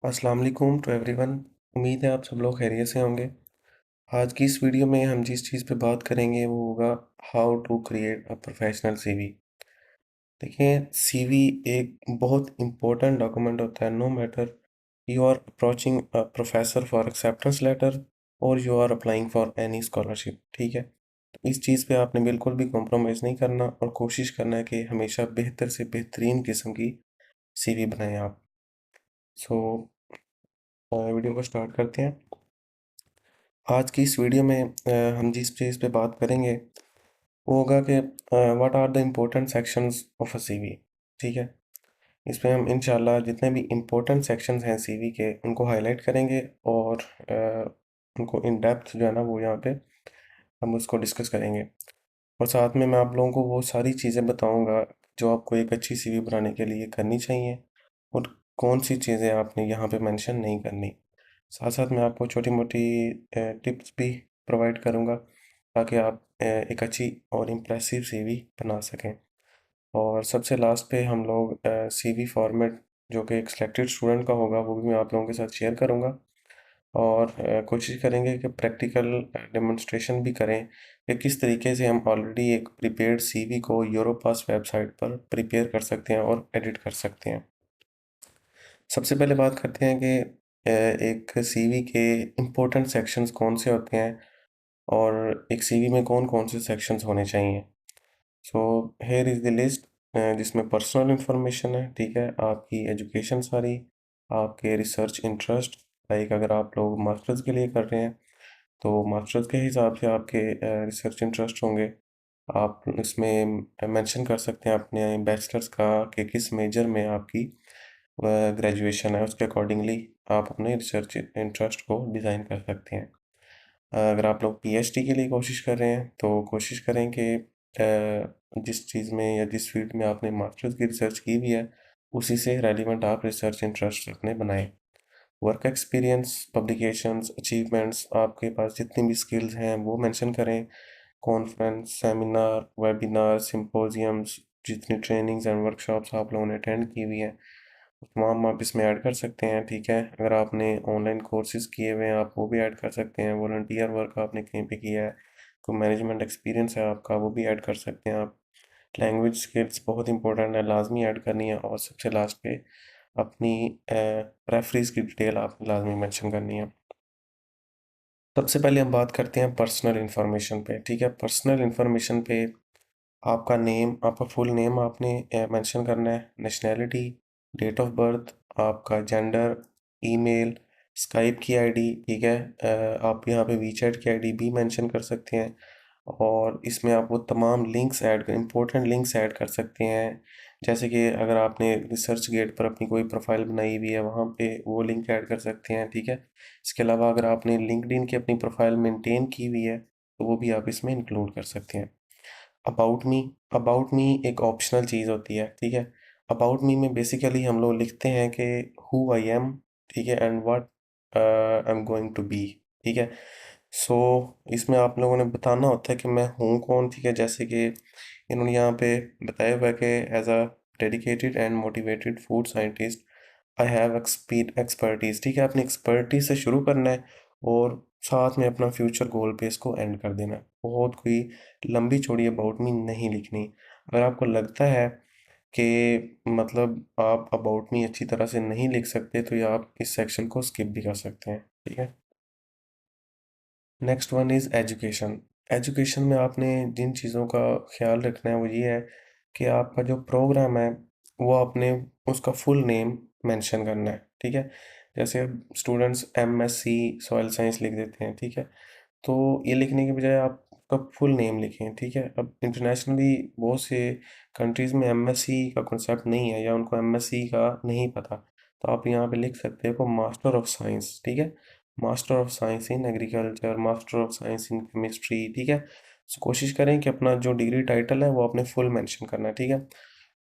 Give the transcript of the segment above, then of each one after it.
अस्सलाम वालेकुम to everyone. उम्मीद है आप सब लोग खैरियत से होंगे। आज की इस वीडियो में हम जिस चीज़ पे बात करेंगे वो होगा how to create a professional CV. देखिए, सीवी एक बहुत इम्पोर्टेंट डॉक्यूमेंट होता है। No matter you are approaching a professor for acceptance letter और you are applying for any scholarship, ठीक है। तो इस चीज़ पे आपने बिल्कुल भी कॉम्प्रोमाइज़ नहीं करना और कोशिश करना है कि हमेशा बेहतर से बेहतरीन किस्म की सीवी बनाएं आप। सो वीडियो को स्टार्ट करते हैं। आज की इस वीडियो में हम जिस चीज़ पे बात करेंगे वो होगा कि what are the important sections of a CV, ठीक है। इसमें हम इंशाल्लाह जितने भी इम्पोर्टेंट सेक्शंस हैं सीवी के उनको हाईलाइट करेंगे और उनको इन डेप्थ जो है ना वो यहाँ पे हम उसको डिस्कस करेंगे। और साथ में मैं आप लोगों को वो सारी चीज़ें बताऊँगा जो आपको एक अच्छी सीवी बनाने के लिए करनी चाहिए और कौन सी चीज़ें आपने यहाँ पे मेंशन नहीं करनी। साथ साथ मैं आपको छोटी मोटी टिप्स भी प्रोवाइड करूँगा ताकि आप एक अच्छी और इम्प्रेसिव सीवी बना सकें। और सबसे लास्ट पे हम लोग सीवी फॉर्मेट जो कि एक सिलेक्टेड स्टूडेंट का होगा वो भी मैं आप लोगों के साथ शेयर करूँगा। और कोशिश करेंगे कि प्रैक्टिकल डेमोन्स्ट्रेशन भी करें कि किस तरीके से हम ऑलरेडी एक प्रिपेयर्ड सीवी को यूरोपास वेबसाइट पर प्रिपेयर कर सकते हैं और एडिट कर सकते हैं। सबसे पहले बात करते हैं कि एक सीवी के इम्पोर्टेंट सेक्शंस कौन से होते हैं और एक सीवी में कौन कौन से सेक्शंस होने चाहिए। So here is the list जिसमें पर्सनल इंफॉर्मेशन है, ठीक है, आपकी एजुकेशन सारी, आपके रिसर्च इंटरेस्ट, लाइक अगर आप लोग मास्टर्स के लिए कर रहे हैं तो मास्टर्स के हिसाब से आपके रिसर्च इंटरेस्ट होंगे। आप इसमें मेंशन कर सकते हैं अपने बैचलर्स का कि किस मेजर में आपकी ग्रेजुएशन है, उसके अकॉर्डिंगली आप अपने रिसर्च इंटरेस्ट को डिज़ाइन कर सकते हैं। अगर आप लोग पीएचडी के लिए कोशिश कर रहे हैं तो कोशिश करें कि जिस चीज़ में या जिस फील्ड में आपने मास्टर्स की रिसर्च की हुई है उसी से रेलिवेंट आप रिसर्च इंटरेस्ट अपने बनाएं। वर्क एक्सपीरियंस, पब्लिकेशंस, अचीवमेंट्स, आपके पास जितनी भी स्किल्स हैं वो मेंशन करें। कॉन्फ्रेंस, सेमिनार, वेबिनार, सिंपोजियम्स, जितनी ट्रेनिंग्स एंड वर्कशॉप्स आप लोगों ने अटेंड की हुई हैं तमाम आप इसमें ऐड कर सकते हैं, ठीक है। अगर आपने ऑनलाइन कोर्सेज किए हुए हैं आप वो भी ऐड कर सकते हैं। वॉलंटियर वर्क आपने कहीं पे किया है, कोई मैनेजमेंट एक्सपीरियंस है आपका, वो भी ऐड कर सकते हैं आप। लैंग्वेज स्किल्स बहुत इंपॉर्टेंट है, लाजमी ऐड करनी है। और सबसे लास्ट पे अपनी रेफरीज की डिटेल आपने लाजमी मेंशन करनी है। सबसे पहले हम बात करते हैं पर्सनल इन्फॉर्मेशन पे, ठीक है। पर्सनल इन्फॉर्मेशन पे आपका नेम, आपका फुल नेम आपने मेंशन करना है, नेशनैलिटी, डेट ऑफ बर्थ, आपका जेंडर, ईमेल, स्काइप की आईडी, ठीक है। आप यहाँ पे वीचैट की आईडी भी मेंशन कर सकते हैं। और इसमें आप वो तमाम links add, important links add कर सकते हैं। जैसे कि अगर आपने रिसर्च गेट पर अपनी कोई प्रोफाइल बनाई हुई है वहाँ पे वो लिंक ऐड कर सकते हैं, ठीक है। इसके अलावा अगर आपने लिंक्डइन की अपनी प्रोफाइल मेंटेन की हुई है तो वो भी आप इसमें इंक्लूड कर सकते हैं। अबाउट मी एक ऑप्शनल चीज़ होती है, ठीक है। अबाउट मी में बेसिकली हम लोग लिखते हैं कि हु आई एम, ठीक है, and what I am going to be, ठीक है। सो इसमें आप लोगों ने बताना होता है कि मैं हूँ कौन, ठीक है। जैसे कि इन्होंने यहाँ पे बताया हुआ है कि as a dedicated and motivated food scientist I have expertise, ठीक है। अपनी एक्सपर्टीज से शुरू करना है और साथ में अपना फ्यूचर गोल पे इसको एंड कर देना है। बहुत कोई लंबी चौड़ी अबाउट मी नहीं लिखनी। अगर आपको लगता है कि मतलब आप अबाउट मी अच्छी तरह से नहीं लिख सकते तो या आप इस सेक्शन को स्किप भी कर सकते हैं, ठीक है। Next one is education. Education में आपने जिन चीज़ों का ख्याल रखना है वो ये है कि आपका जो प्रोग्राम है वो आपने उसका फुल नेम मेंशन करना है, ठीक है। जैसे अब स्टूडेंट्स एमएससी सॉइल साइंस लिख देते हैं, ठीक है। तो ये लिखने के बजाय आप का फुल नेम लिखें, ठीक है। अब इंटरनेशनली बहुत से कंट्रीज़ में एमएससी का कॉन्सेप्ट नहीं है या उनको एमएससी का नहीं पता, तो आप यहाँ पे लिख सकते हो मास्टर ऑफ साइंस, ठीक है। Master of science in agriculture, master of science in chemistry, ठीक है। सो कोशिश करें कि अपना जो डिग्री टाइटल है वो आपने फुल मेंशन करना है, ठीक है।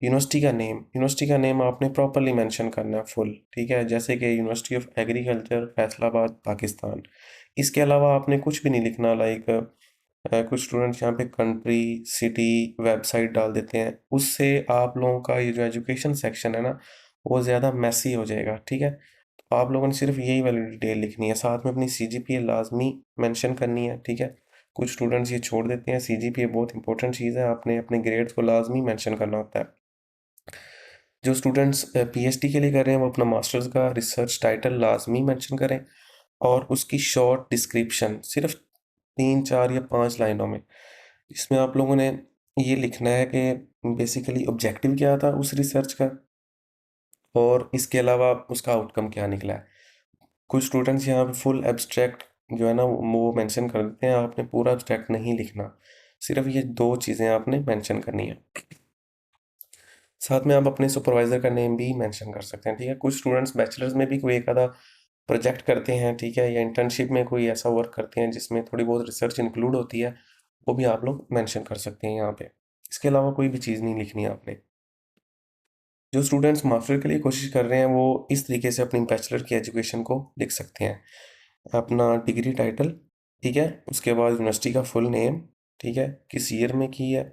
यूनिवर्सिटी का नेम आपने प्रॉपरली मेंशन करना है फुल, ठीक है। जैसे कि university of agriculture Faisalabad Pakistan. इसके अलावा आपने कुछ भी नहीं लिखना, लाइक कुछ स्टूडेंट्स यहाँ पे कंट्री, सिटी, वेबसाइट डाल देते हैं। उससे आप लोगों का ये जो एजुकेशन सेक्शन है ना वो ज़्यादा मैसी हो जाएगा, ठीक है। तो आप लोगों ने सिर्फ यही वाली डिटेल लिखनी है, साथ में अपनी सीजीपीए लाजमी मेंशन करनी है, ठीक है। कुछ स्टूडेंट्स ये छोड़ देते हैं, सीजीपीए बहुत इंपॉर्टेंट चीज़ है, आपने अपने ग्रेड्स को लाजमी मेंशन करना होता है। जो स्टूडेंट्स पीएचडी के लिए कर रहे हैं वो अपना मास्टर्स का रिसर्च टाइटल लाजमी मेंशन करें और उसकी शॉर्ट डिस्क्रिप्शन सिर्फ 3 4 या 5 लाइनों में, इसमें आप लोगों ने ये लिखना है कि बेसिकली ऑब्जेक्टिव क्या था उस रिसर्च का और इसके अलावा उसका आउटकम क्या निकला है। कुछ स्टूडेंट्स यहाँ पे फुल एब्स्ट्रैक्ट जो है ना वो मेंशन कर देते हैं, आपने पूरा एब्स्ट्रैक्ट नहीं लिखना, सिर्फ ये 2 चीज़ें आपने मेंशन करनी है। साथ में आप अपने सुपरवाइज़र का नेम भी मेंशन कर सकते हैं, ठीक है। कुछ स्टूडेंट्स बैचलर्स में भी कोई एक आधा प्रोजेक्ट करते हैं, ठीक है, या इंटर्नशिप में कोई ऐसा वर्क करते हैं जिसमें थोड़ी बहुत रिसर्च इंक्लूड होती है, वो भी आप लोग मेंशन कर सकते हैं यहाँ पे। इसके अलावा कोई भी चीज़ नहीं लिखनी है आपने। जो स्टूडेंट्स मास्टर के लिए कोशिश कर रहे हैं वो इस तरीके से अपनी बैचलर की एजुकेशन को लिख सकते हैं। अपना डिग्री टाइटल, ठीक है, उसके बाद यूनिवर्सिटी का फुल नेम, ठीक है, किस ईयर में की है,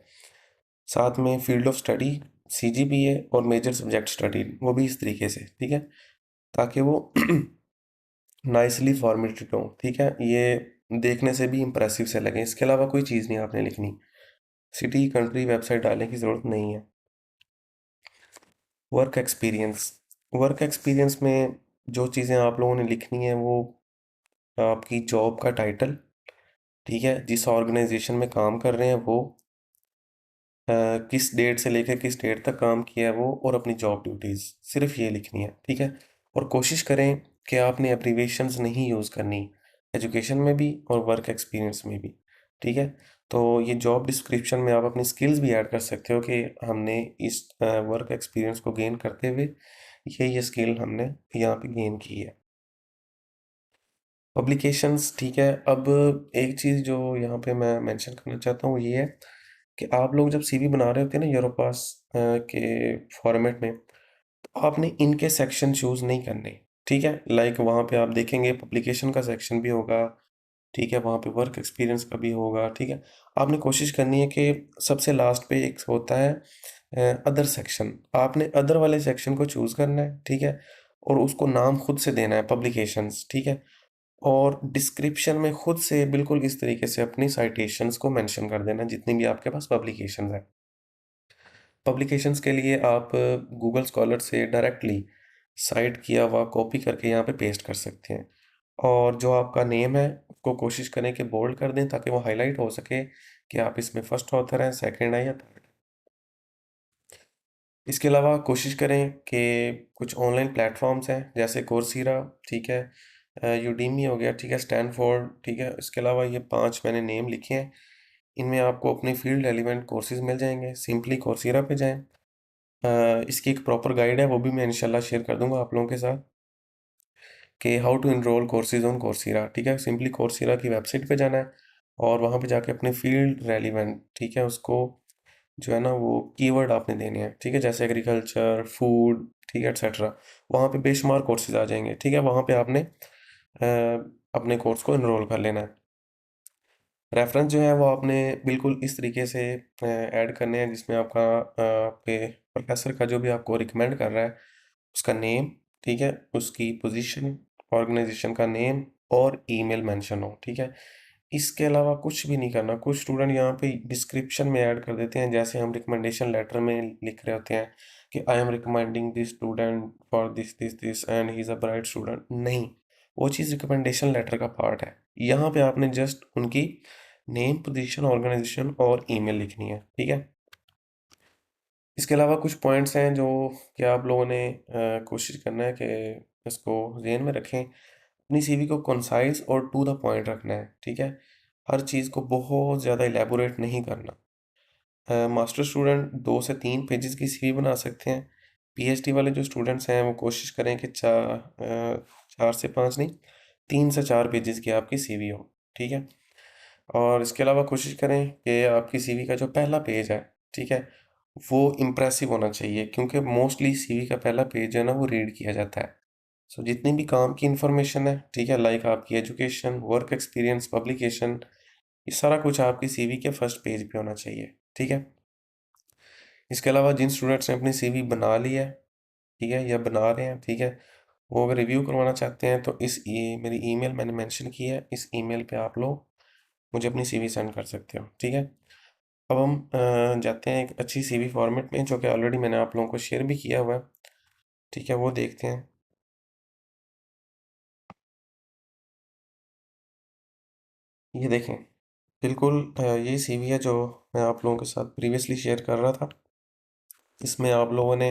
साथ में फील्ड ऑफ स्टडी, सीजीपीए और मेजर सब्जेक्ट स्टडी, वो भी इस तरीके से, ठीक है, ताकि वो नाइसली फॉर्मेटेड हो, ठीक है, ये देखने से भी इम्प्रेसिव से लगे। इसके अलावा कोई चीज़ नहीं आपने लिखनी। सिटी कंट्री वेबसाइट डालने की ज़रूरत नहीं है। वर्क एक्सपीरियंस, वर्क एक्सपीरियंस में जो चीज़ें आप लोगों ने लिखनी है वो आपकी जॉब का टाइटल, ठीक है, जिस ऑर्गेनाइजेशन में काम कर रहे हैं वो, किस डेट से लेकर किस डेट तक काम किया है वो, और अपनी जॉब ड्यूटीज़, सिर्फ ये लिखनी है, ठीक है। और कोशिश करें कि आपने एब्रीवेशंस नहीं यूज़ करनी, एजुकेशन में भी और वर्क एक्सपीरियंस में भी, ठीक है। तो ये जॉब डिस्क्रिप्शन में आप अपनी स्किल्स भी ऐड कर सकते हो कि हमने इस वर्क एक्सपीरियंस को गेन करते हुए ये स्किल हमने यहाँ पे गेन की है। पब्लिकेशंस, ठीक है। अब एक चीज़ जो यहाँ पे मैं मेंशन करना चाहता हूँ ये है कि आप लोग जब सीवी बना रहे होते हैं ना यूरोपास के फॉर्मेट में, तो आपने इनके सेक्शन चूज़ नहीं करने, ठीक है। लाइक वहाँ पे आप देखेंगे पब्लिकेशन का सेक्शन भी होगा, ठीक है, वहाँ पे वर्क एक्सपीरियंस का भी होगा, ठीक है। आपने कोशिश करनी है कि सबसे लास्ट पे एक होता है अदर सेक्शन, आपने अदर वाले सेक्शन को चूज़ करना है, ठीक है, और उसको नाम खुद से देना है पब्लिकेशंस, ठीक है। और डिस्क्रिप्शन में खुद से बिल्कुल इस तरीके से अपनी साइटेशंस को मेंशन कर देना जितनी भी आपके पास पब्लिकेशंस हैं। पब्लिकेशंस के लिए आप गूगल स्कॉलर से डायरेक्टली साइट किया हुआ कॉपी करके यहाँ पे पेस्ट कर सकते हैं। और जो आपका नेम है उसको कोशिश करें कि बोल्ड कर दें ताकि वो हाईलाइट हो सके कि आप इसमें फर्स्ट ऑथर हैं, सेकंड है या थर्ड। इसके अलावा कोशिश करें कि कुछ ऑनलाइन प्लेटफॉर्म्स हैं जैसे कोर्सेरा, ठीक है, यूडीमी हो गया, ठीक है, स्टैनफोर्ड, ठीक है। इसके अलावा ये 5 मैंने नेम लिखे हैं, इनमें आपको अपने फील्ड रेलिवेंट कोर्सेज मिल जाएंगे। सिंपली कोर्सेरा पे जाएं। इसकी एक प्रॉपर गाइड है, वो भी मैं इंशाल्लाह शेयर कर दूंगा आप लोगों के साथ कि how to enroll courses on Coursera, ठीक है। सिंपली कोर्सेरा की वेबसाइट पे जाना है और वहाँ पे जाके अपने फील्ड रेलिवेंट, ठीक है, उसको जो है ना वो कीवर्ड आपने देने हैं, ठीक है, जैसे एग्रीकल्चर, फूड, ठीक है, एक्सेट्रा। वहाँ पे बेशुमार कोर्सेज आ जाएंगे, ठीक है। वहाँ पे आपने अपने कोर्स को इनरोल कर लेना है। रेफरेंस जो है वो आपने बिल्कुल इस तरीके से ऐड करने हैं जिसमें आपका आपके प्रोफेसर का जो भी आपको रिकमेंड कर रहा है उसका नेम, ठीक है, उसकी पोजीशन, ऑर्गेनाइजेशन का नेम और ईमेल मेंशन हो, ठीक है। इसके अलावा कुछ भी नहीं करना। कुछ स्टूडेंट यहाँ पे डिस्क्रिप्शन में ऐड कर देते हैं जैसे हम रिकमेंडेशन लेटर में लिख रहे होते हैं कि I am recommending this student for this this this and he is a bright student. नहीं, वो चीज़ रिकमेंडेशन लेटर का पार्ट है। यहाँ पे आपने जस्ट उनकी नेम, पोजीशन, ऑर्गेनाइजेशन और ईमेल लिखनी है, ठीक है। इसके अलावा कुछ पॉइंट्स हैं जो कि आप लोगों ने कोशिश करना है कि इसको ज़हन में रखें। अपनी सीवी को कंसाइज और टू द पॉइंट रखना है, ठीक है। हर चीज़ को बहुत ज़्यादा इलेबोरेट नहीं करना। मास्टर स्टूडेंट 2 से 3 पेजेस की सीवी बना सकते हैं। पीएचडी वाले जो स्टूडेंट्स हैं वो कोशिश करें कि 4 से 5 नहीं, 3 से 4 पेजेस की आपकी सीवी हो, ठीक है। और इसके अलावा कोशिश करें कि आपकी सीवी का जो पहला पेज है, ठीक है, वो इम्प्रेसिव होना चाहिए क्योंकि मोस्टली सीवी का पहला पेज जो है ना वो रीड किया जाता है। सो जितनी भी काम की इंफॉर्मेशन है, ठीक है, लाइक आपकी एजुकेशन, वर्क एक्सपीरियंस, पब्लिकेशन, ये सारा कुछ आपकी सीवी के फर्स्ट पेज पे होना चाहिए, ठीक है। इसके अलावा जिन स्टूडेंट्स ने अपनी सीवी बना ली है, ठीक है, या बना रहे हैं, ठीक है, वो अगर रिव्यू करवाना चाहते हैं तो इस ये मेरी ईमेल मैंने मेंशन की है, इस ईमेल पे आप लोग मुझे अपनी सीवी सेंड कर सकते हो, ठीक है। अब हम जाते हैं एक अच्छी सीवी फॉर्मेट में, जो कि ऑलरेडी मैंने आप लोगों को शेयर भी किया हुआ है, ठीक है, वो देखते हैं। ये देखें, बिल्कुल ये सीवी है जो मैं आप लोगों के साथ प्रीवियसली शेयर कर रहा था। इसमें आप लोगों ने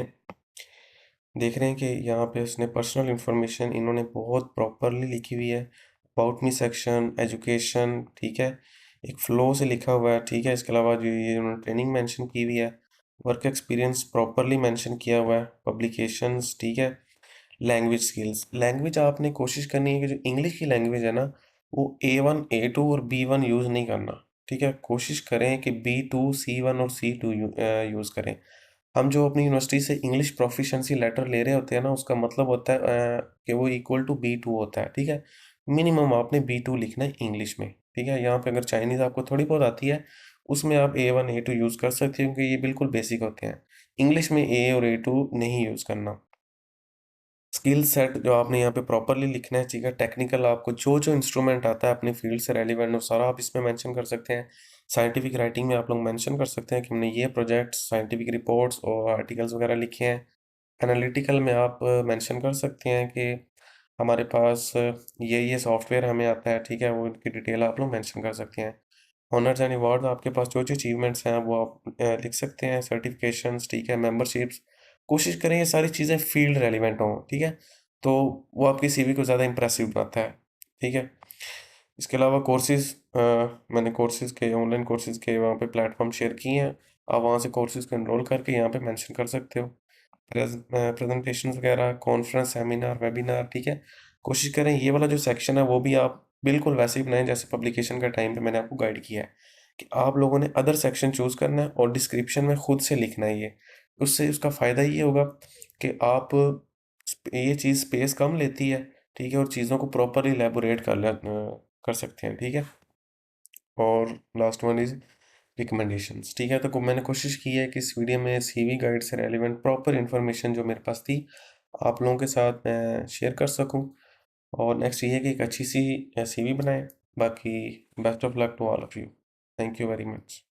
देख रहे हैं कि यहाँ पे उसने पर्सनल इंफॉर्मेशन इन्होंने बहुत प्रॉपरली लिखी हुई है। अबाउट मी सेक्शन, एजुकेशन, ठीक है, एक फ्लो से लिखा हुआ है, ठीक है। इसके अलावा जो ये उन्होंने ट्रेनिंग मेंशन की हुई है, वर्क एक्सपीरियंस प्रॉपरली मेंशन किया हुआ है, पब्लिकेशंस, ठीक है। लैंग्वेज स्किल्स, लैंग्वेज आपने कोशिश करनी है कि जो इंग्लिश की लैंग्वेज है ना, वो A1 A2 और B1 यूज़ नहीं करना, ठीक है। कोशिश करें कि B2 C1 और C2 यूज़ करें। हम जो अपनी यूनिवर्सिटी से इंग्लिश प्रोफिशिएंसी लेटर ले रहे होते हैं ना, उसका मतलब होता है कि वो इक्वल टू B2 होता है, ठीक है। मिनिमम आपने B2 लिखना है इंग्लिश में, ठीक है। यहाँ पे अगर चाइनीज़ आपको थोड़ी बहुत आती है, उसमें आप A1 A2 यूज़ कर सकते हो, क्योंकि ये बिल्कुल बेसिक होते हैं। इंग्लिश में A और A2 नहीं यूज़ करना। स्किल सेट जो आपने यहाँ पे प्रॉपरली लिखना है, ठीक है। टेक्निकल आपको जो जो इंस्ट्रूमेंट आता है अपनी फील्ड से रेलिवेंट, वो सारा आप इसमें मेंशन कर सकते हैं। साइंटिफिक राइटिंग में आप लोग मेंशन कर सकते हैं कि हमने ये प्रोजेक्ट्स, साइंटिफिक रिपोर्ट्स और आर्टिकल्स वगैरह लिखे हैं। एनालिटिकल में आप मेंशन कर सकते हैं कि हमारे पास ये सॉफ्टवेयर हमें आता है, ठीक है, वो उनकी डिटेल आप लोग मेंशन कर सकते हैं। ऑनर्स एंड अवार्ड, आपके पास जो जो अचीवमेंट्स हैं वो आप लिख सकते हैं, सर्टिफिकेशंस, ठीक है, मेंबरशिप्स। कोशिश करें ये सारी चीज़ें फील्ड रेलिवेंट हों, ठीक है, तो वो आपकी सीवी को ज़्यादा इंप्रेसिव बनाता है, ठीक है। इसके अलावा कोर्सेज, मैंने कोर्सेज के, ऑनलाइन कोर्सेज के वहाँ पे प्लेटफॉर्म शेयर किए हैं। आप वहाँ से कोर्सेज को एनरोल करके यहाँ पे मेंशन कर सकते हो। प्रेजेंटेशन वगैरह, कॉन्फ्रेंस, सेमिनार, वेबिनार, ठीक है। कोशिश करें ये वाला जो सेक्शन है वो भी आप बिल्कुल वैसे ही बनाएं जैसे पब्लिकेशन का टाइम पे मैंने आपको गाइड किया है, कि आप लोगों ने अदर सेक्शन चूज़ करना है और डिस्क्रिप्शन में खुद से लिखना है ये। उससे उसका फ़ायदा ये होगा कि आप ये चीज़ स्पेस कम लेती है, ठीक है, और चीज़ों को प्रॉपरली एलैबोरेट कर सकते हैं, ठीक है। और लास्ट वन इज़ रिकमेंडेशंस, ठीक है। तो मैंने कोशिश की है कि इस वीडियो में सीवी गाइड से रेलिवेंट प्रॉपर इन्फॉर्मेशन जो मेरे पास थी, आप लोगों के साथ मैं शेयर कर सकूं। और नेक्स्ट ये है कि एक अच्छी सी सीवी बनाएं। बाकी best of luck to all of you. Thank you very much.